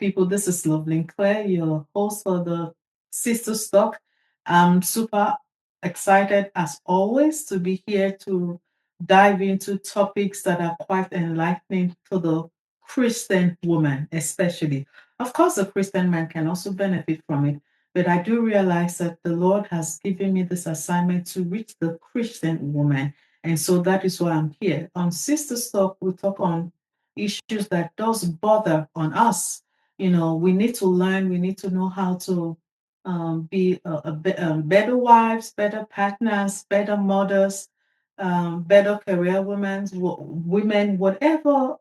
people. This is Loveling Claire, your host for the Sister Stock. I'm super excited, as always, to be here to dive into topics that are quite enlightening to the Christian woman, especially. Of course, the Christian man can also benefit from it, but I do realize that the Lord has given me this assignment to reach the Christian woman. And so that is why I'm here. On Sister Stock, we talk on issues that does bother on us. We need to learn, we need to know how to be better wives, better partners, better mothers, better career women, whatever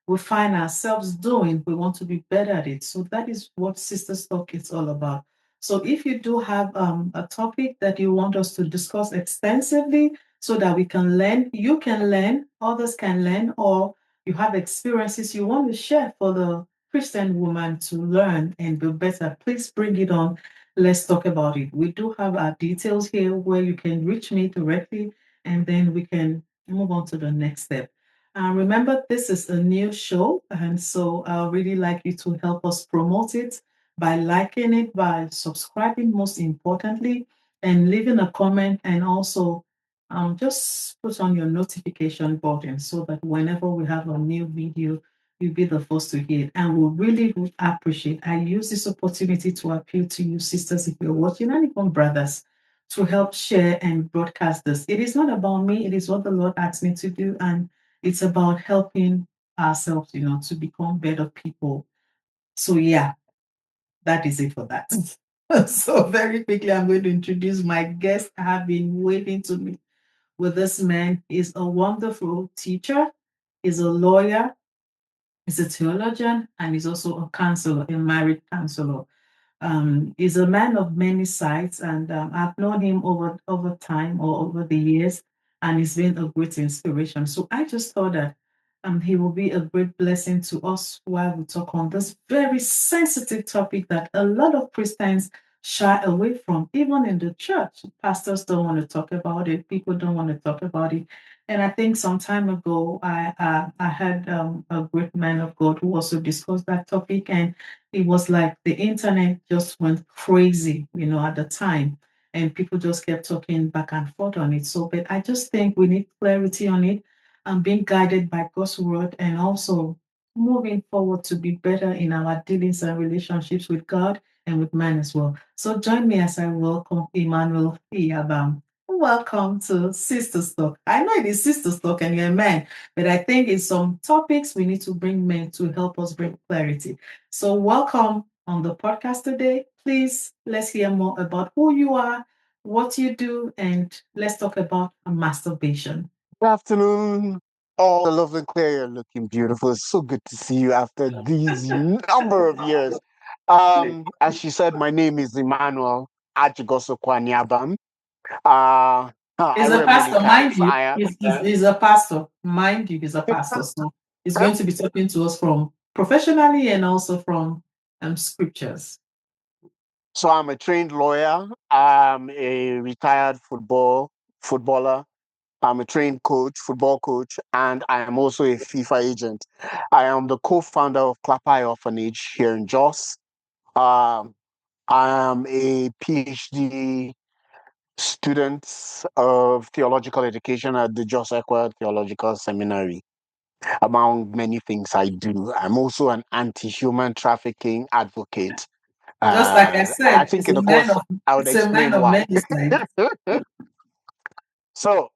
we find ourselves doing, we want to be better at it. So that is what Sister Talk is all about. So if you do have a topic that you want us to discuss extensively so that we can learn, you can learn, others can learn, or you have experiences you want to share for the Christian woman to learn and be better, please bring it on. Let's talk about it. We do have our details here where you can reach me directly, and then we can move on to the next step. Remember, this is a new show, and so I really like you to help us promote it by liking it, by subscribing, most importantly, and leaving a comment, and also just put on your notification button so that whenever we have a new video, you'll be the first to hear it. And we really would appreciate. I use this opportunity to appeal to you, sisters, if you're watching, and even brothers, to help share and broadcast this. It is not about me, it is what the Lord asked me to do. And it's about helping ourselves, to become better people. So, yeah, that is it for that. So, very quickly, I'm going to introduce my guest. I have been waiting to meet with this man. He's a wonderful teacher, he's a lawyer, he's a theologian, and he's also a counselor, a married counselor. He's a man of many sides, and I've known him over time or over the years, and he's been a great inspiration. So I just thought that he will be a great blessing to us while we talk on this very sensitive topic that a lot of Christians shy away from, even in the church. Pastors don't want to talk about it. People don't want to talk about it. And I think some time ago, I had a great man of God who also discussed that topic, and it was like the internet just went crazy, at the time, and people just kept talking back and forth on it. So, but I just think we need clarity on it and being guided by God's word, and also moving forward to be better in our dealings and relationships with God and with man as well. So join me as I welcome Emmanuel Nyabam. Welcome to Sister Talk. I know it is Sister Talk and you're a man, but I think in some topics we need to bring men to help us bring clarity. So, welcome on the podcast today. Please, let's hear more about who you are, what you do, and let's talk about masturbation. Good afternoon, all the love and Claire. You're looking beautiful. It's so good to see you after these number of years. As she said, my name is Emmanuel Ajigasokoa Nyabam. I He's a wear many pastor, mind hats. you. I He's a pastor, mind you. He's a pastor, so he's going to be talking to us from professionally and also from scriptures. so I'm a trained lawyer. I'm a retired footballer. I'm a trained coach, football coach, and I am also a FIFA agent. I am the co-founder of CLAPAI Orphanage here in Jos. Um, I am a PhD student of theological education at the Ajigasokoa Theological Seminary. Among many things I do, I'm also an anti-human trafficking advocate. Just like I I said, think in the course I would it's a man explain of why. many sides. So,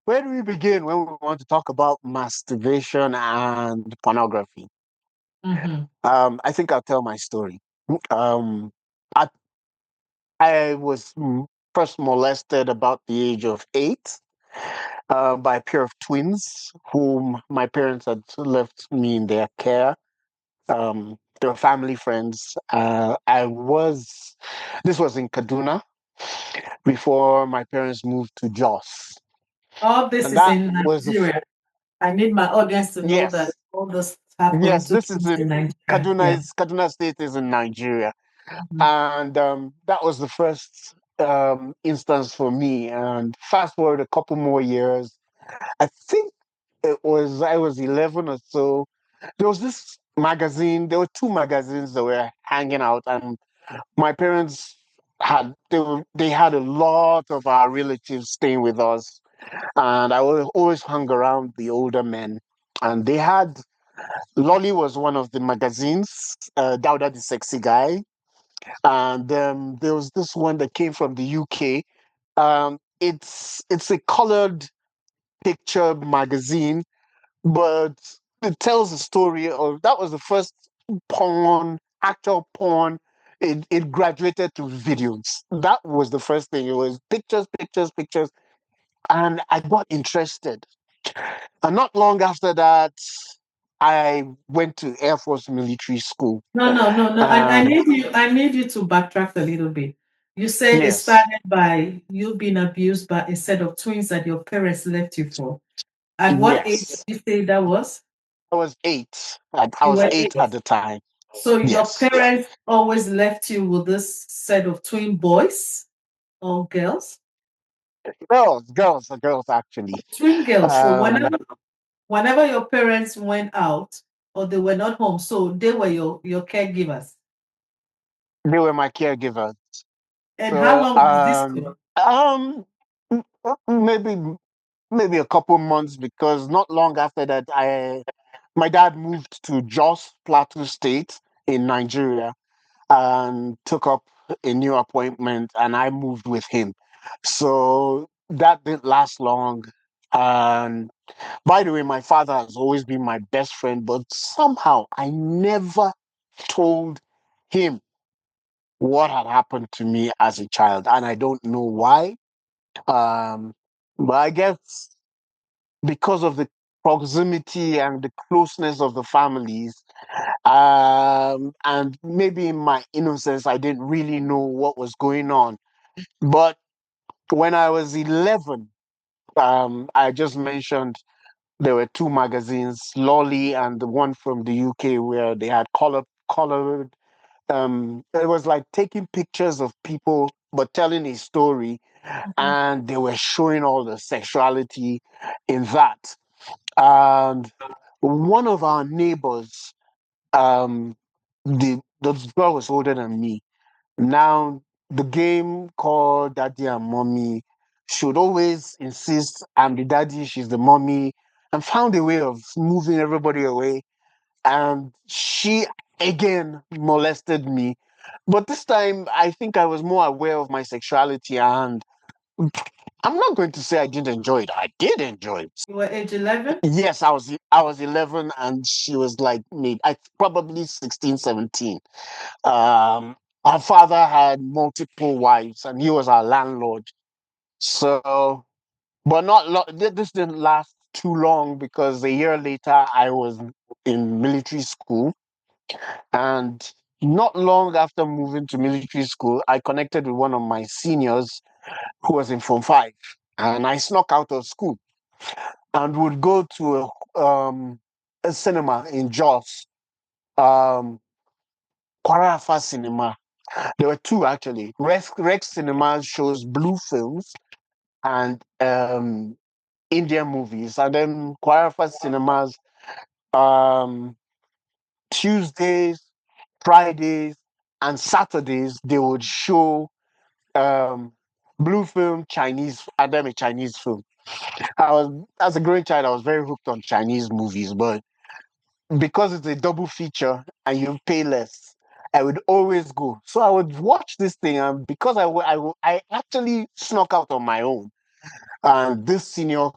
where do we begin when we want to talk about masturbation and pornography? Mhm. I think I'll tell my story. Um, I, I was first molested about the age of 8 by a pair of twins whom my parents had left me in their care. They were family friends. This was in Kaduna before my parents moved to Jos. All this And is that in was Nigeria. I need my audience to know that yes, all this happened yes, to this is kids in in Nigeria. Yeah. Kaduna State is in Nigeria. Mhm. And that was the first instance for me. And fast forward a couple more years, I think I was 11 or so. there was this magazine. There were two magazines that were hanging out, and my parents they had a lot of our relatives staying with us, and I always hung around the older men, and they had Lolly was one of the magazines, Dowda the Sexy Guy, and there was this one that came from the UK. It's a colored picture magazine, but it tells the story of that was the first porn, actual porn. It graduated to videos. That was the first thing. It was pictures, pictures, pictures, and I got interested. And not long after that, I went to Air Force Military School. No, no, no, no. I Um, need you to backtrack a little bit. You said it yes, started by you being abused by a set of twins that your parents left you for. At what age did yes. you say that was? I was eight. I You was were eight eight. at the time. So your Yes. parents always left you with this set of twin boys or girls? Girls actually. Twin girls. So Um, whenever your parents went out or they were not home, so they were your caregivers. they were my caregivers. And how So long did this go? maybe maybe a couple months because not long after that my dad moved to Jos Plateau State in Nigeria and took up a new appointment and I moved with him. So that didn't last long. And by the way, my father has always been my best friend, but somehow I never told him what had happened to me as a child. And I don't know why. Um, but I guess because of the proximity and the closeness of the families, and maybe in my innocence, I didn't really know what was going on. But when I was 11, I just mentioned there were two magazines, Lolly and the one from the UK, where they had colored. It was like taking pictures of people, but telling a story, Mhm. and they were showing all the sexuality in that. And one of our neighbors, um, the girl was older than me. Now the game called Daddy and Mommy should always insist I'm the daddy, she's the mommy, and found a way of moving everybody away. And she again molested me. But this time I think I was more aware of my sexuality, and I'm not going to say I didn't enjoy it. I did enjoy it. You were age 11? Yes, I was 11 and she was like me. I probably 16, 17. Her father had multiple wives and he was our landlord. So, but this didn't last too long because a year later I was in military school, and not long after moving to military school, I connected with one of my seniors who was in Form 5, and I snuck out of school and would go to a cinema in Jos, um, Kwarafa Cinema. There were two actually. Rex Cinema shows blue films and Indian movies, and then Kwarafa Cinemas um, Tuesdays, Fridays, and Saturdays they would show um, blue film Chinese, and then a Chinese film. I was as a growing child, I was very hooked on Chinese movies, but because it's a double feature and you pay less, I would always go. So I would watch this thing, and because I actually snuck out on my own, and this senior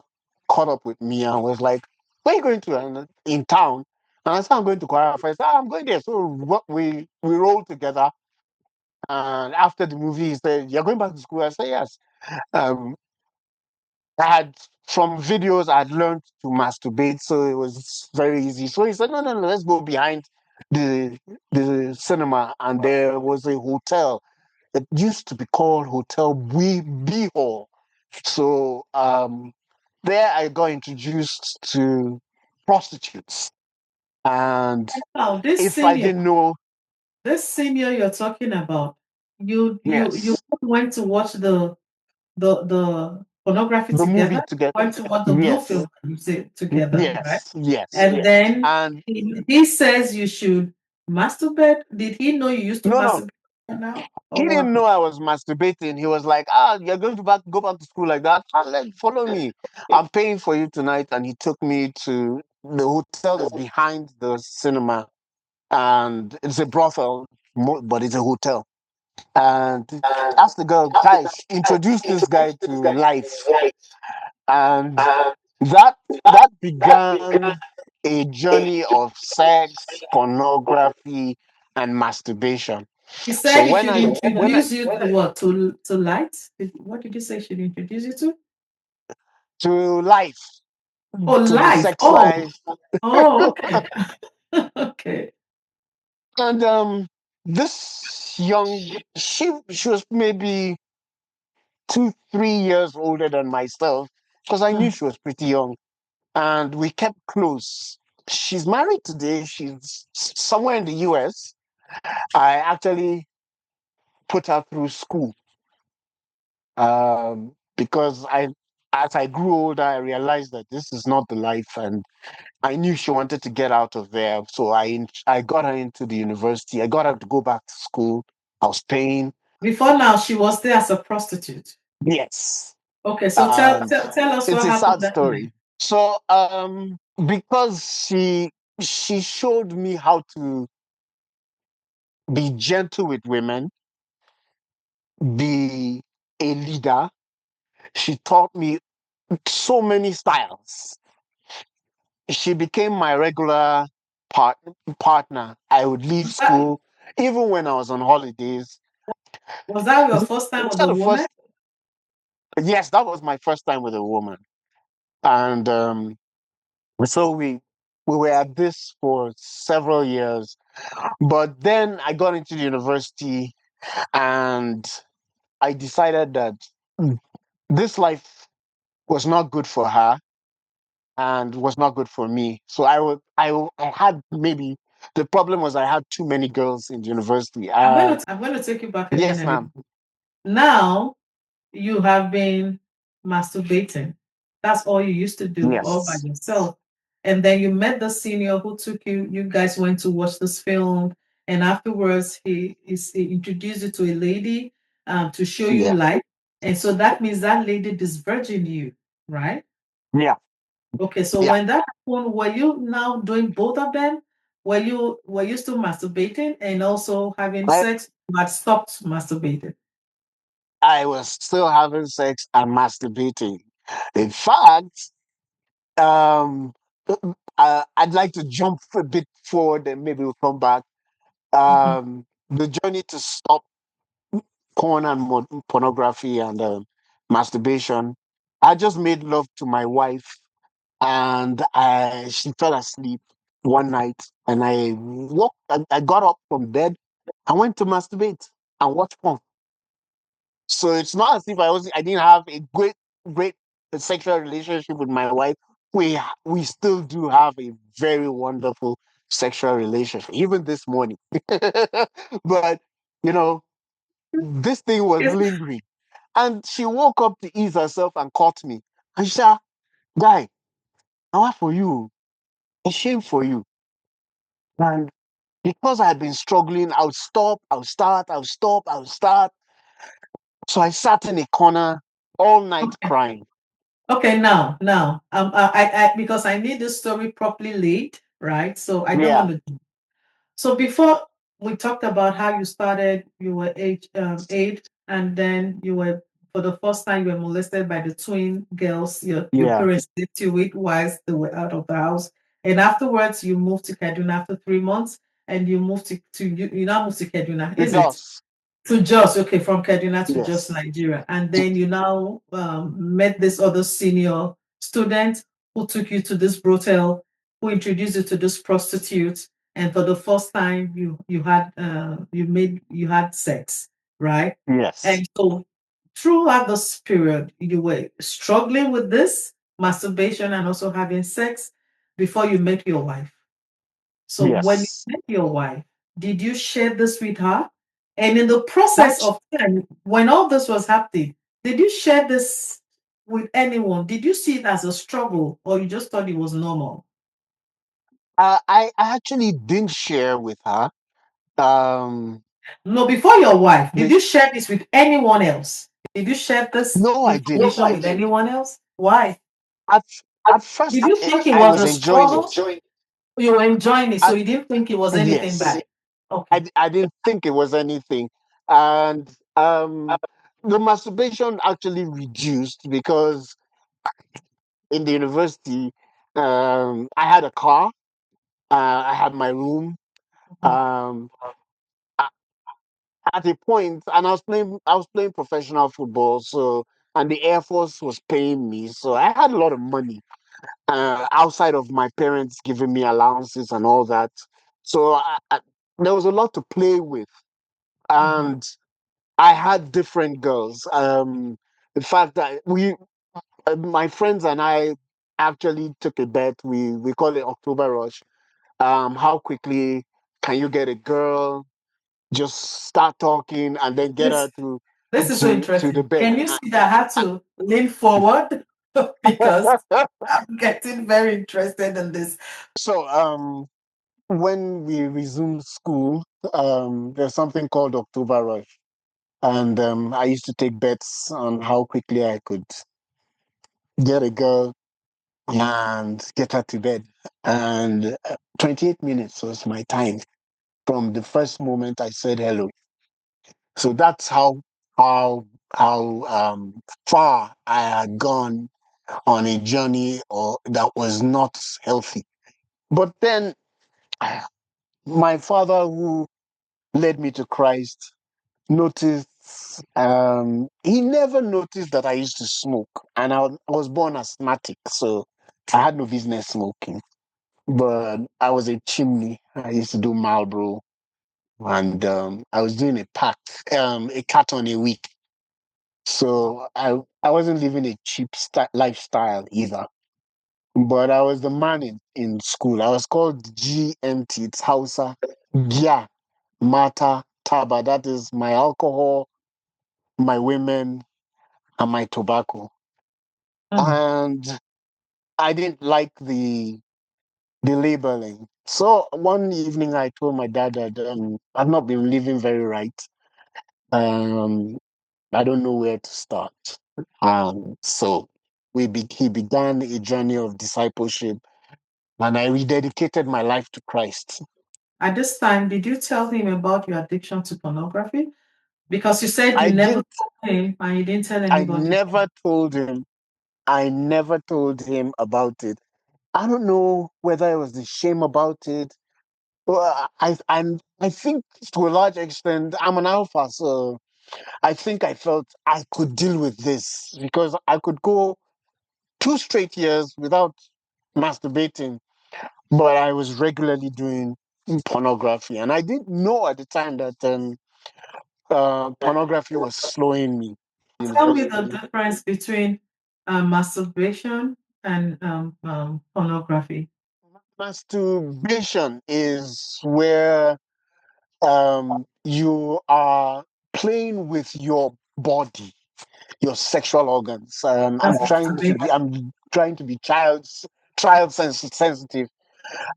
caught up with me and was like, "Where are you going to?" And in town, and I said, "I'm going to Kwara." I said, "I'm going there." So we rolled together, and after the movie, he said, "You're going back to school?" I said, "Yes." Um, I had from videos I'd learned to masturbate, so it was very easy. So he said, "No, no, no, let's go behind the the cinema." And there was a hotel that used to be called Hotel B Hall. So there I got introduced to prostitutes. And Now, if I didn't know, this senior you're talking about, you yes, went to watch the pornography the movie together. together. Went to watch the blue film Yes, you say together, right? yes. And then And he says you should masturbate. Did he know you used to no, masturbate now? he Or didn't what? know I was masturbating. He was like, you're going to go back to school like that? Follow me. I'm paying for you tonight. And he took me to the hotel that's behind the cinema. And it's a brothel, but it's a hotel. And asked the girl, guys, introduce this guy to life. And that that began a journey of sex, pornography, and masturbation. He So said he should introduce you to what? To light? What did you say he should introduce you to? to life, Oh, to the life. sex life, Oh, okay. Okay. and this young, she was maybe 2, 3 years older than myself because I knew Mm. she was pretty young, and we kept close. She's married today. She's somewhere in the US. I actually put her through school because as I grew older, I realized that this is not the life, and I knew she wanted to get out of there. So I got her into the university. I got her to go back to school. I was paying. Before now, she was there as a prostitute. Yes, Okay, so and tell us it's what a happened sad that story. night. So because she showed me how to be gentle with women, be a leader. She taught me so many styles. She became my regular part, partner. I would leave That, school, even when I was on holidays. was that your first time Those with are a the woman? first, yes, that was my first time with a woman. And so we were at this for several years. But then I got into the university and I decided that this life was not good for her and was not good for me. So I had maybe the problem was I had too many girls in university. I'm going to take you back again Yes, a little ma'am. bit. Now you have been masturbating. That's all you used to do all by Yes. yourself. And then you met the senior who took you, you guys went to watch this film. And afterwards, he introduced you to a lady to show you Yeah. life. And so that means that lady disvirgined you, right? Yeah. Okay, so Yeah. when that happened, were you now doing both of them? Were you still masturbating and also having I sex, but stopped masturbating? I was still having sex and masturbating. In fact, um, I'd like to jump a bit forward and maybe we'll come back. Mhm. The journey to stop porn and pornography and masturbation. I just made love to my wife, and she fell asleep one night, and I got up from bed, I went to masturbate and watch porn. So it's not as if I didn't have a great sexual relationship with my wife. We still do have a very wonderful sexual relationship, even this morning. But you know, this thing was Yes. lingering. And she woke up to ease herself and caught me. And she said, guy, how for you? A shame for you. And because I had been struggling, I would stop, I would start, I would stop, I would start. So I sat in a corner all night Okay. crying. Okay, now, because I need this story properly laid, right? So I don't Yeah, want to. So before we talked about how you started, you were eight, and then you were for the first time you were molested by the twin girls your yeah, parents left you with whilst they were out of the house, and afterwards you moved to Kaduna after 3 months, and you moved to you now moved to Kaduna, it is it? does. To Jos, okay, from Kaduna to Jos, Yes, Nigeria. And then you now met this other senior student who took you to this brothel, who introduced you to this prostitute. And for the first time, you had sex, right? yes, And so throughout this period, you were struggling with this masturbation and also having sex before you met your wife. So when you yes. met your wife, did you share this with her? And in the process That's of time, when all this was happening, did you share this with anyone, did you see it as a struggle or you just thought it was normal? I actually didn't share with her. Um, No, before your wife, did the, you share this with anyone else? Did you share this no, I didn't. information with anyone else? Why? At at first, Did you think it I was was a enjoying struggle? it. You were enjoying it, so I, you didn't think it was anything yes, bad. Okay. I didn't think it was anything, and the masturbation actually reduced because in the university, I had a car, I had my room. Mhm. Um, a- at a point, and I was playing professional football, so and the Air Force was paying me, so I had a lot of money outside of my parents giving me allowances and all that. So there was a lot to play with, Mhm. and I had different girls. The fact that my friends and I actually took a bet. We call it October Rush. How quickly can you get a girl? Just start talking and then get This her to this is so the interesting. bed. Can you see that I had to lean forward because I'm getting very interested in this. So when we resumed school, there's something called October Rush, and I used to take bets on how quickly I could get a girl and get her to bed. And 28 minutes was my time from the first moment I said hello. So that's how far I had gone on a journey or that was not healthy. But then my father, who led me to Christ, noticed. He never noticed that I used to smoke, and I was born asthmatic, so I had no business smoking. But I was a chimney. I used to do Marlboro, and I was doing a carton a week. So I wasn't living a cheap lifestyle either. But I was the man in school. I was called GMT. It's Hausa. Gya Mata Taba. That is my alcohol, my women, and my tobacco. Mm. And I didn't like the labeling. So one evening I told my dad that I've not been living very right. Um, I don't know where to start. So he began a journey of discipleship, and I rededicated my life to Christ. At this time, did you tell him about your addiction to pornography? Because you said you I never didn't. told him and you didn't tell I anybody. never told him. I never told him about it. I don't know whether it was the shame about it. Well, I think to a large extent I'm an alpha, so I think I felt I could deal with this because I could go 2 straight years without masturbating, but I was regularly doing pornography, and I didn't know at the time that pornography was slowing me. Tell me the difference between masturbation and pornography. Masturbation is where you are playing with your body, your sexual organs. That's masturbation. I'm trying to be sensitive,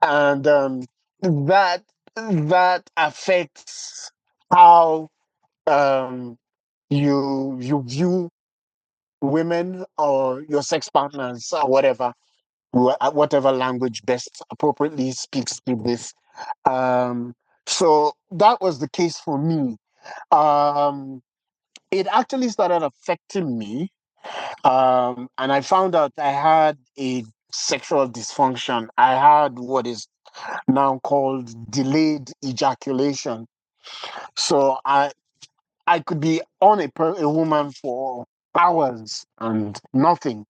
and that that affects how um, you view women or your sex partners or whatever, whatever language best appropriately speaks to this. Um, so that was the case for me. Um, it actually started affecting me, and I found out I had a sexual dysfunction. I had what is now called delayed ejaculation. So I could be on a woman for hours and nothing.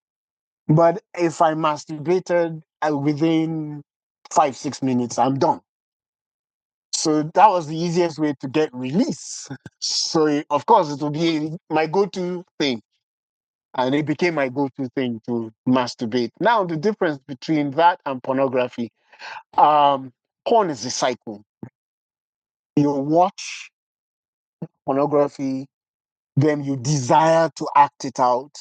But if I masturbated within 5, 6 minutes, I'm done. So that was the easiest way to get release. So of course it would be my go-to thing. And it became my go-to thing to masturbate. Now the difference between that and pornography, porn is a cycle. You watch pornography, then you desire to act it out,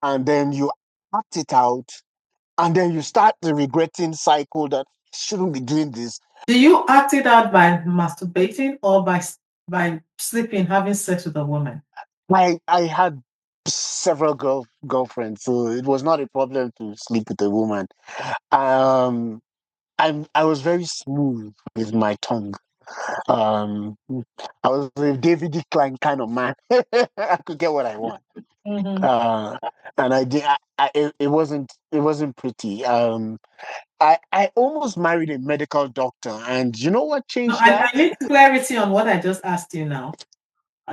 and then you act it out, and then you start the regretting cycle that I shouldn't be doing this. Do you act it out by masturbating or by sleeping, having sex with a woman? I had several girlfriends, so it was not a problem to sleep with a woman. Um, I was very smooth with my tongue. Um, I was a David Decline kind of man. I could get what I want. Mm-hmm. Uh, and I did. It wasn't pretty. I almost married a medical doctor, and you know what No, changed I that? need clarity on what I just asked you now.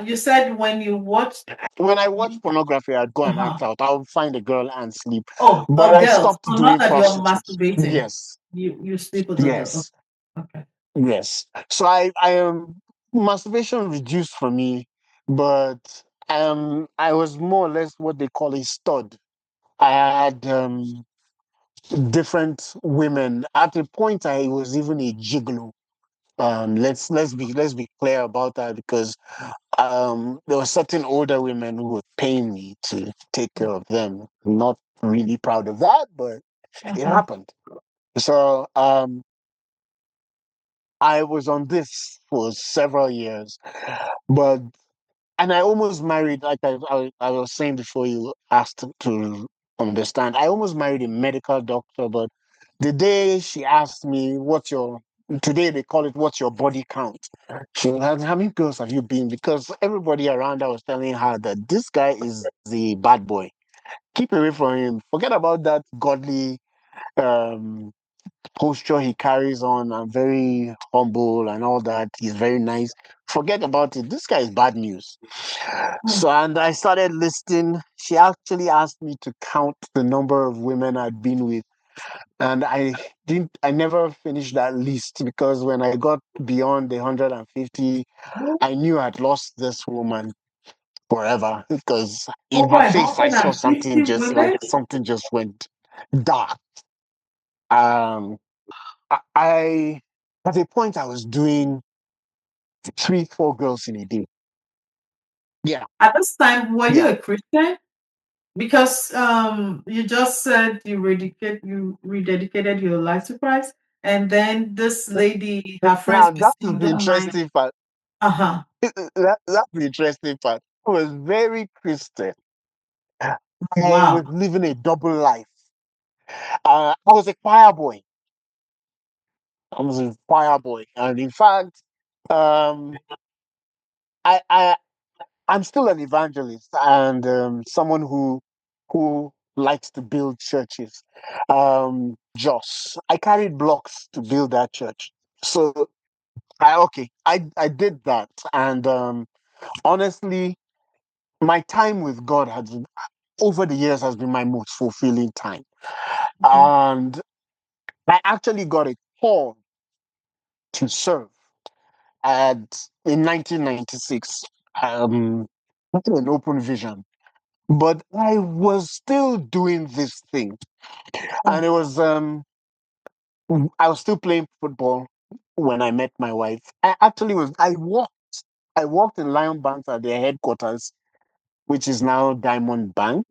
You said when you watched, When I watch pornography, I'd go and uh-huh. act out. I'll find a girl and sleep. Oh, But I girls. stopped So not doing that you're prostitutes. masturbating. Yes, You sleep with a girl. yes, Okay. yes. So I am masturbation reduced for me, but I was more or less what they call a stud. I had different women. At a point, I was even a gigolo. Let's be clear about that, because there were certain older women who were paying me to take care of them. I'm not really proud of that, but it Uh-huh. happened. So I was on this for several years, but and I almost married, like I was saying before you asked to understand. I almost married a medical doctor, but the day she asked me, "What's your?" Today they call it "What's your body count?" She was asking, "How many girls have you been?" Because everybody around her was telling her that this guy is the bad boy. Keep away from him. Forget about that godly um, posture he carries on. I'm very humble and all that. He's very nice. Forget about it. This guy is bad news. Hmm. So, and I started listing. She actually asked me to count the number of women I'd been with. And I never finished that list, because when I got beyond the 150, I knew I'd lost this woman forever, because in Over her face I saw 150 women? something just went dark. Um, I at a point I was doing 3, 4 girls in a day. Yeah, At this time, were you yeah. a Christian? Because you just said you rededicated your life to Christ, and then this lady, her friends Now were that is saying, the "Don't mind." interesting part. Uh-huh. That's the interesting part. I was very Christian. I Wow. was living a double life. I was a choir boy. I was a choir boy, and in fact, um, I, I I'm still an evangelist, and someone who likes to build churches. Joss, I carried blocks to build that church. So I did that, and honestly, my time with God over the years has been my most fulfilling time, Mhm. and I actually got a call to serve at in 1996. Not an open vision, but I was still doing this thing, and I was still playing football when I met my wife. I actually was. I walked in Lion Bank at their headquarters, which is now Diamond Bank.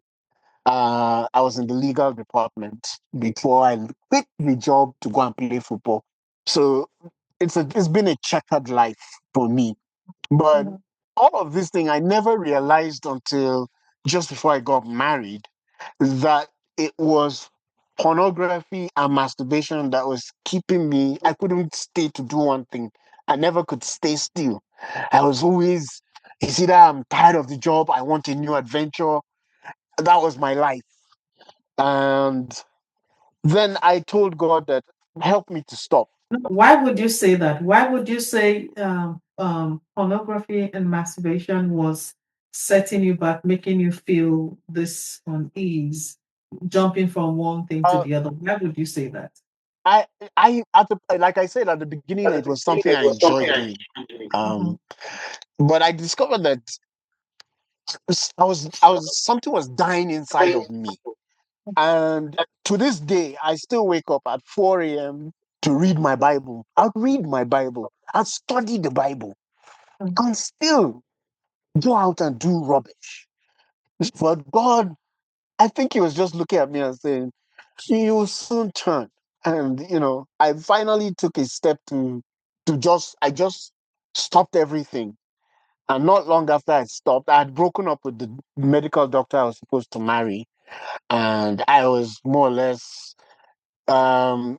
I was in the legal department before I quit the job to go and play football. So it's been a checkered life for me. But Mhm. all of this thing I never realized until just before I got married that it was pornography and masturbation that was keeping me. I couldn't stay to do one thing. I never could stay still. I was always, it's either I'm tired of the job, I want a new adventure. That was my life. And then I told God that help me to stop. Why would you say that? Why would you say pornography and masturbation was setting you back, making you feel this unease, jumping from one thing to Uh, the other? Why would you say that? I, like I said at the beginning, it was something I enjoyed doing. Mhm. Um, but I discovered that I was something was dying inside of me, and to this day, I still wake up at 4 a.m. to read my Bible. I'll read my Bible. I'll study the Bible, and still go out and do rubbish. But God I think he was just looking at me and saying, "You will soon turn." And I finally took a step I just stopped everything. And not long after I stopped, I had broken up with the medical doctor I was supposed to marry, and I was more or less um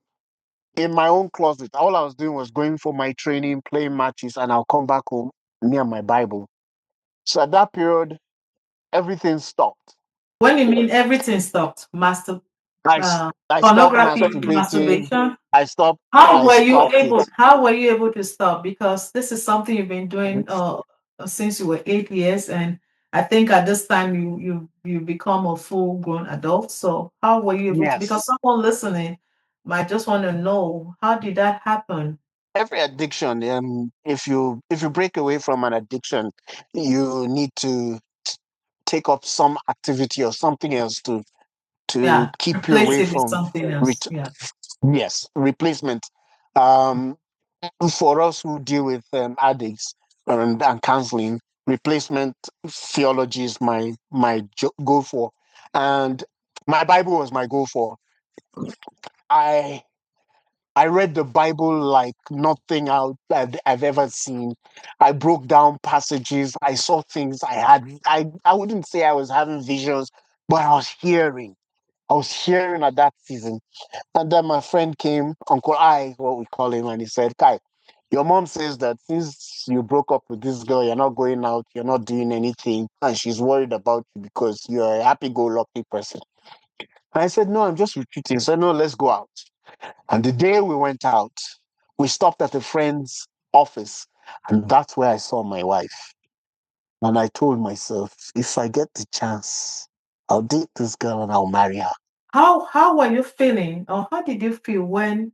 in my own closet. All I was doing was going for my training, playing matches, and I'll come back home near my Bible. So at that period, everything stopped. When you mean everything stopped, uh, I stopped pornography, masturbating. masturbation, I stopped. how I were you stopped it. able? How were you able to stop? Because this is something you've been doing since you were 8 years, and I think at this time you become a full grown adult. So how were you able to? Because Yes. someone listening might just want to know how did that happen? Every addiction, if you break away from an addiction, you need to take up some activity or something else to Yeah, keep you replace away it with from something else. ret- Yeah. yes, replacement. Um, for us who deal with addicts and counseling, replacement theology is my go for, and my Bible was my go for. I I read the Bible like nothing I've ever seen. I broke down passages. I saw things I wouldn't say I was having visions, but I was hearing. I was hearing at that season. And then my friend came, Uncle I, what we call him, and he said, Kai, your mom says that since you broke up with this girl, you're not going out, you're not doing anything, and she's worried about you because you're a happy-go-lucky person. And I said, no, I'm just retreating. He said, no, let's go out. And the day we went out, we stopped at a friend's office, and that's where I saw my wife. And I told myself, if I get the chance, I'll date this girl and I'll marry her. How were you feeling, or how did you feel when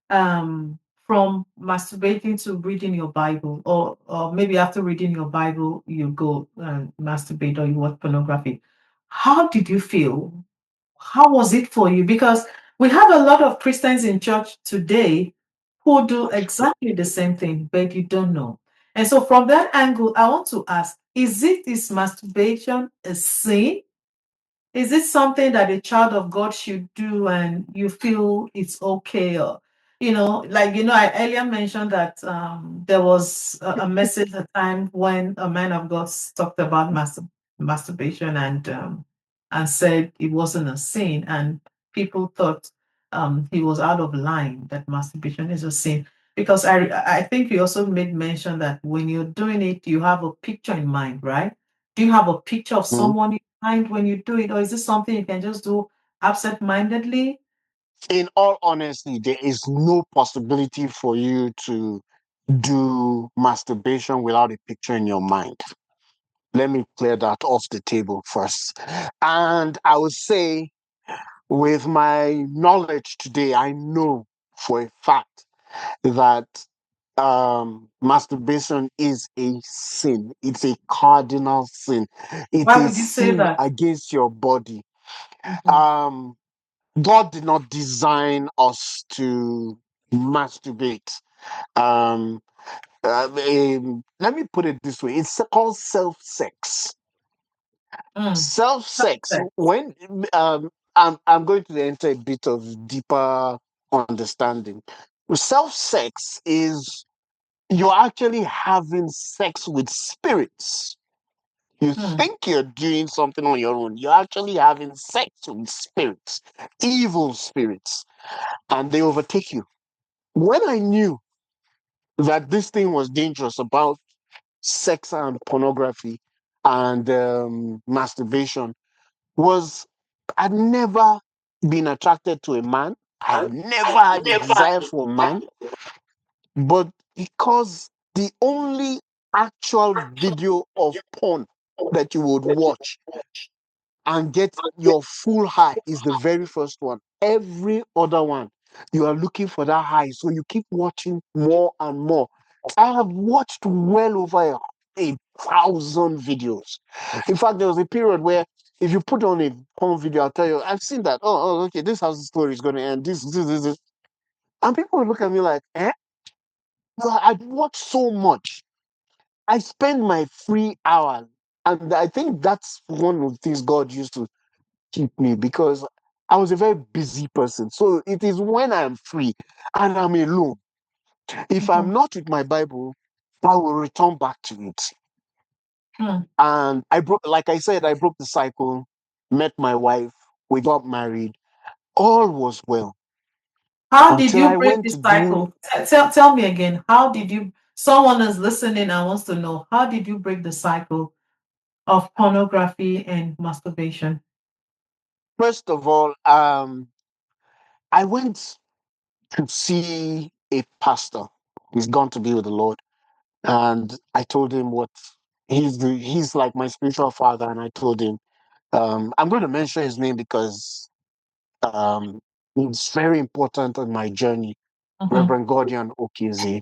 from masturbating to reading your Bible, or maybe after reading your Bible you go and masturbate or you watch pornography? How did you feel? How was it for you? Because we have a lot of Christians in church today who do exactly the same thing, but you don't know. And so from that angle, I want to ask, is masturbation a sin? Is it something that a child of God should do and you feel it's okay? Or, I earlier mentioned that there was a message at a time when a man of God talked about masturbation and said it wasn't a sin. And people thought he was out of line, that masturbation is a sin. Because I think you also made mention that when you're doing it, you have a picture in mind, right? Do you have a picture of Mhm. someone in mind when you do it, or is this something you can just do absent-mindedly? In all honesty, there is no possibility for you to do masturbation without a picture in your mind. Let me clear that off the table first. And I would say, with my knowledge today, I know for a fact that masturbation is a sin. It's a cardinal sin. It's Why a would you say sin that? against your body. Mhm. Um, God did not design us to masturbate. Um, Let me put it this way: it's called self-sex. Mm. Self-sex. Okay. When I'm going to enter a bit of deeper understanding. Self-sex is you're actually having sex with spirits. You Mm. think you're doing something on your own. You're actually having sex with spirits, evil spirits, and they overtake you. When I knew that this thing was dangerous about sex and pornography and masturbation, was I'd never been attracted to a man. I had never had a desire for a man, but because the only actual video of porn that you would watch and get your full high is the very first one. Every other one, you are looking for that high. So you keep watching more and more. I have watched well over a thousand videos. In fact, there was a period where if you put on a porn video, I'll tell you, I've seen that. Okay, this is how the story is going to end. This. And people would look at me like, eh? Well, I've watched so much. I spend my free hours. And I think that's one of the things God used to keep me because I was a very busy person. So it is when I'm free and I'm alone. If Mhm. I'm not with my Bible, I will return back to it. Mm. And I broke, like I said, I broke the cycle, met my wife, we got married, all was well How did until you I break went this to do cycle? Tell me again. How did you? Someone is listening and wants to know. How did you break the cycle of pornography and masturbation? first of all, I went to see a pastor. He's gone to be with the Lord. And I told him what he's like my spiritual father. And I told him, I'm going to mention his name because it's very important on my journey, Mhm. Reverend Gordian Okize.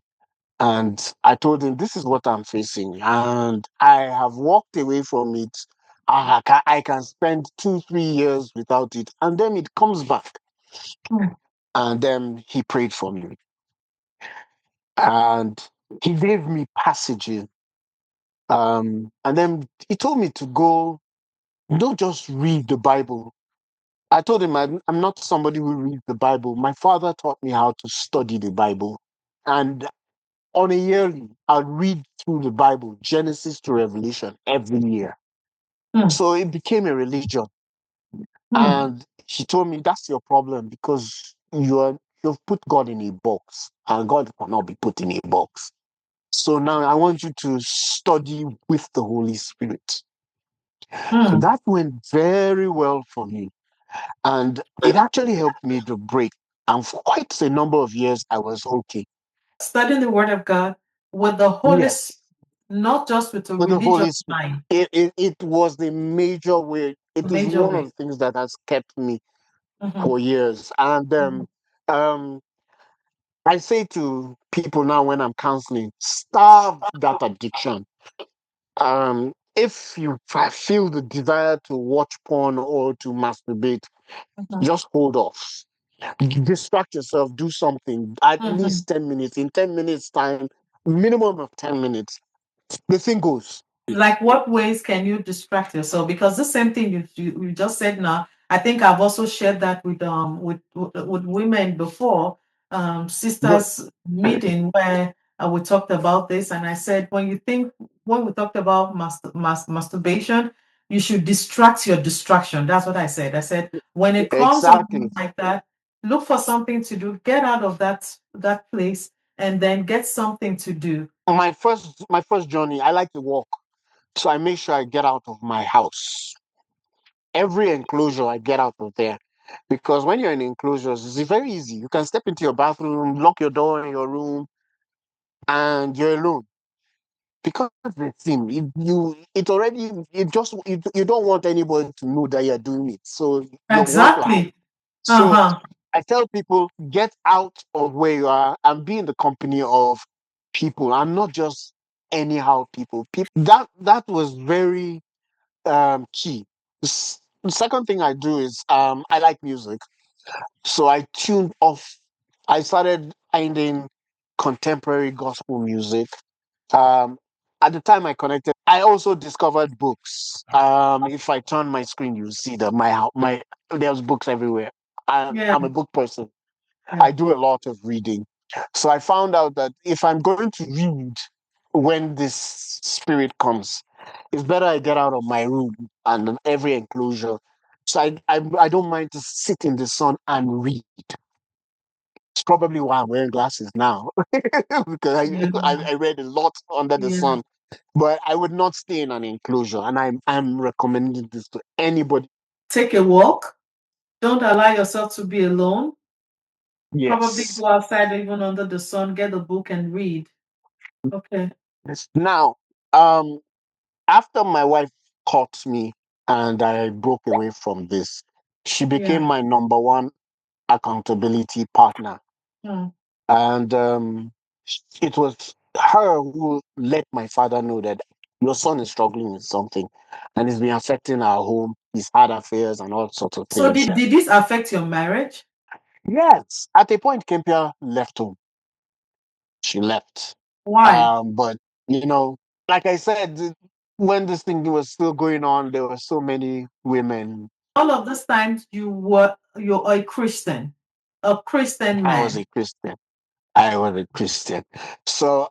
And I told him, this is what I'm facing. And I have walked away from it. I can spend 2, 3 years without it. And then it comes back. Mm. And then he prayed for me. And he gave me passages. And then he told me to go, don't just read the Bible. I told him I'm not somebody who reads the Bible. My father taught me how to study the Bible. And on a yearly, I'll read through the Bible, Genesis to Revelation, every year. Mm. So it became a religion. Mm. And he told me that's your problem because you've put God in a box, and God cannot be put in a box. So now I want you to study with the Holy Spirit. So Mm. that went very well for me. And it actually helped me to break. And for quite a number of years, I was okay. Studying the Word of God with the Holy Spirit, Yes, not just with a with the religious Holy Spirit. mind. It was the major way. It is Major one way. of the things that has kept me Mhm. for years. And Mhm. um, I say to people now when I'm counseling, starve that addiction. If you feel the desire to watch porn or to masturbate, Mhm. just hold off. Distract yourself, do something at Mhm. least 10 minutes. In 10 minutes time, minimum of 10 minutes, the thing goes. Like what ways can you distract yourself? Because the same thing you just said now, I think I've also shared that with women before, Good. sisters meeting where we talked about this, and I said when we talked about masturbation, you should distract your distraction. That's what I said. I said when it comes on Exactly. like that, look for something to do, get out of that place, and then get something to do. My first journey, I like to walk. So I make sure I get out of my house. Every enclosure I get out of there. Because when you're in enclosures, it's very easy. You can step into your bathroom, lock your door in your room, and you're alone. Because the thing, you don't want anybody to know that you're doing it. So you're one fly. Exactly. So Uh-huh. I tell people, get out of where you are and be in the company of people and not just anyhow people. That was very key. The second thing I do is I like music. So I tuned off. I started finding contemporary gospel music. Um, at the time I connected, I also discovered books. If I turn my screen, you see that my there's books everywhere. Yeah. I'm a book person. Yeah. I do a lot of reading. So I found out that if I'm going to read when this spirit comes, it's better I get out of my room and in every enclosure. So I don't mind to sit in the sun and read. It's probably why I'm wearing glasses now because Yeah. I read a lot under the Yeah. sun. But I would not stay in an enclosure, and I'm recommending this to anybody. Take a walk. Don't allow yourself to be alone. Probably Yes. go outside even under the sun, get a book and read. Okay. Yes. Now, um, after my wife caught me and I broke away from this, she became Yeah. my number one accountability partner. Hmm. And it was her who let my father know that your son is struggling with something and it's been affecting our home, his had affairs and all sorts of So things. did this affect your marriage? Yes, at a point, Kyenpiya left home. She left. Why? But, you know, like I said, when this thing was still going on, there were so many women. all of this time you're a Christian man. I was a Christian. I was a Christian. So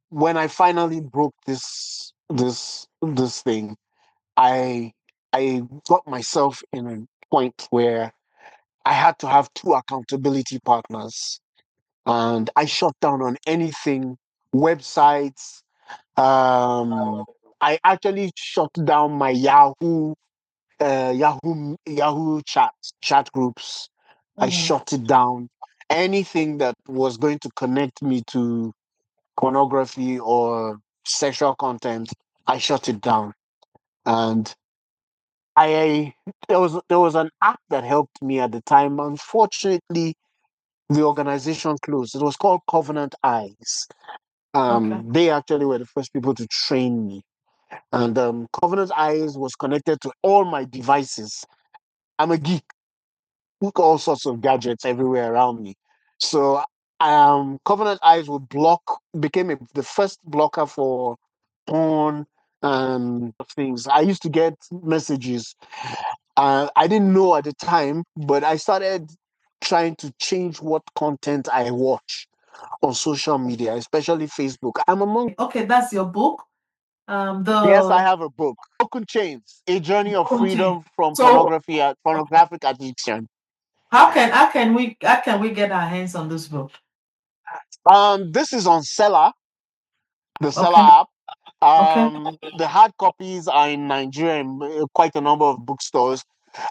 when I finally broke this thing, I I got myself in a point where I had to have two accountability partners, and I shut down on anything, websites. I actually shut down my Yahoo chat groups. I shut it down. Anything that was going to connect me to pornography or sexual content, I shut it down. And I there was an app that helped me at the time. Unfortunately, the organization closed. It was called Covenant Eyes. Okay. They actually were the first people to train me. And Covenant Eyes was connected to all my devices. I'm a geek. Look, all sorts of gadgets everywhere around me. So Covenant Eyes would became the first blocker for porn and things. I used to get messages. I didn't know at the time, but I started trying to change what content I watch on social media, especially Facebook. I'm among. Okay, that's your book. Yes, I The have a book, Broken Chains: A Journey of content. Freedom from So Pornographic Addiction. how can we get our hands on this book? This is on Seller, the Seller Okay. app. Okay. The hard copies are in Nigeria in quite a number of bookstores.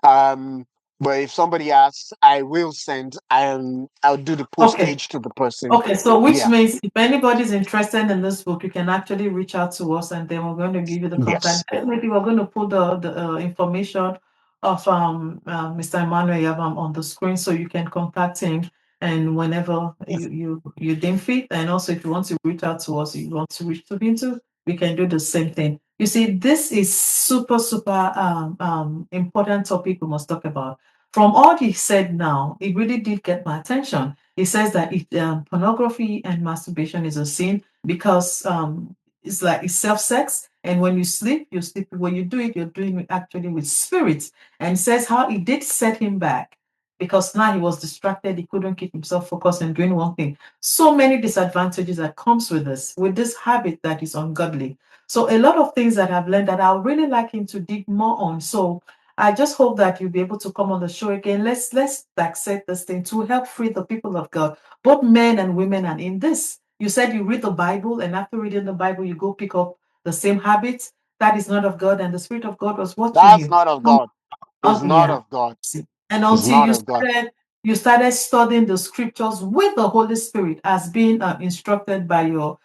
Um, but if somebody asks, I will send, and I'll do the Okay. postage to the person. Okay, so which Yeah. means if anybody's interested in this book, you can actually reach out to us, and then we're going to give you the Yes. contact. Maybe we're going to put the information of Mr. Emmanuel Nyabam on the screen so you can contact him and whenever Yes. you deem fit. And also, if you want to reach out to us, you want to reach to him too, we can do the same thing. You see, this is super important topic we must talk about. From all he said now, it really did get my attention. He says that pornography and masturbation is a sin because it's like it's self-sex, and when you sleep. When you do it, you're doing it actually with spirits. And says how it did set him back because now he was distracted. He couldn't keep himself focused on doing one thing. So many disadvantages that comes with this habit that is ungodly. So a lot of things that I've learned that I would really like him to dig more on. So I just hope that you'll be able to come on the show again. Let's dissect this thing to help free the people of God, both men and women. And in this, you said you read the Bible, and after reading the Bible, you go pick up the same habits. That is not of God, and the Spirit of God was watching That's you. not of God. It's not Yeah. of God. See. And It's until not of God. you started studying the scriptures with the Holy Spirit as being instructed by your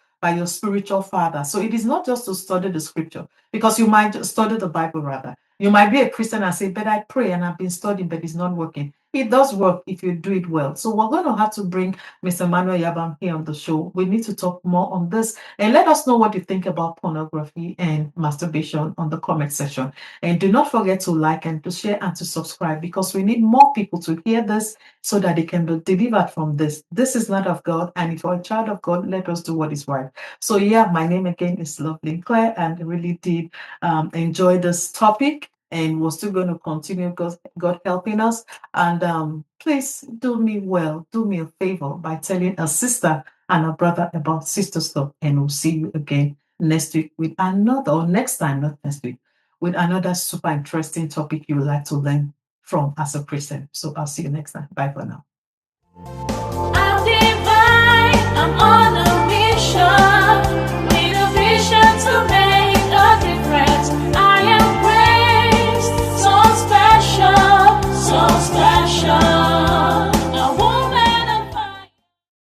spiritual father. So it is not just to study the scripture, because you might just study the Bible rather. You might be a Christian and say, but I pray and I've been studying, but it's not working. It does work if you do it well. So we're going to have to bring Mr. Emmanuel Nyabam here on the show. We need to talk more on this, and let us know what you think about pornography and masturbation on the comment section. And do not forget to like and to share and to subscribe, because we need more people to hear this so that they can be delivered from this. This is not of God. And if you're a child of God, let us do what is right. So, yeah, my name again is Lovely Claire, and I really did enjoy this topic. And we're still going to continue, God helping us. And please do me well, do me a favor by telling a sister and a brother about Sister Stuff. And we'll see you again next week with another, or next time, not next week, with another super interesting topic you would like to learn from as a Christian. So I'll see you next time. Bye for now. I'm divine, I'm on